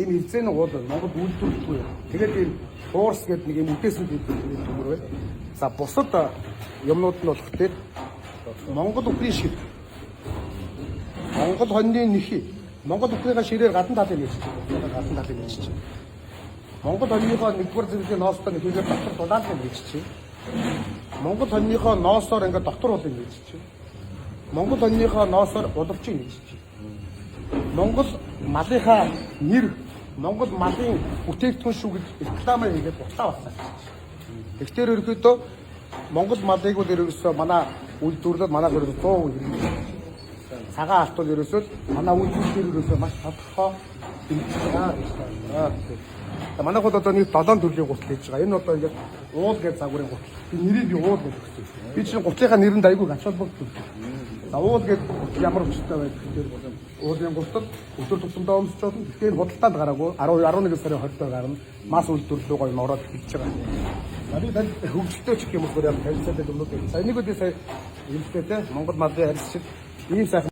Энэ хэмжээний гол Монгол үйлдвэрлэхгүй. Тэгээд энэ форс гэдэг нэг юм үдээсэн төмөр бай. За бусад юмнууд нь болох дээр Монгол Украин шиг Монгол хоньны нэхий Монгол Украинийн ширээр гадна талын нэрч чинь. Гадна талын нэрч чинь. Монгол хоньныхоо нэгдүгээр зэргийн ноостой нэхийгээр дотор дулаалын нэрч чинь. Монгол хоньныхоо ноосоор ингээд дотор уулын нэрч чинь. Монгол хоньныхоо ноосоор удавчийн нэрч чинь. Монгол малынхаа нэр Монгол малын бүтээгдэхүүн шүү гэж рекламаар хийгээд бутлаа болсон. Тэгэхээр ерөөдөө Монгол малыг бол ерөөсөө манай үйлдвэрлэлд манай ерөөсөө 100% цагаан алт бол ерөөсөө манай үйлдвэрлэлээр ерөөсөө маш тодорхой хэмжиж байгаа гэж байна. Манайх бол одоо нэг 7 төрлийн гутал хийж байгаа. Энэ одоо ингээд уул гэж загварын гутал. Нэрийг би уул гэж өгсөн. Би чинь гутлынхаа нэрэнд айгүй ач холбогдсон. За уул гэж ямар өчтэй байдаг гэхээр уулын гутал өдөр тутамдаа өмсөж байгаа. Тэгэхээр худалдаанд гараагүй 11 сарын 20-нд гарна. Мас үйлдвэрлэлөө гоё ороод хэлж байгаа. Нари тань хөгжилтэй ч гэх юм уу яг танилцаад юмнууд. За энийг үгүй сая хэлдэг те Монгол малын арьс шиг ийм сайхан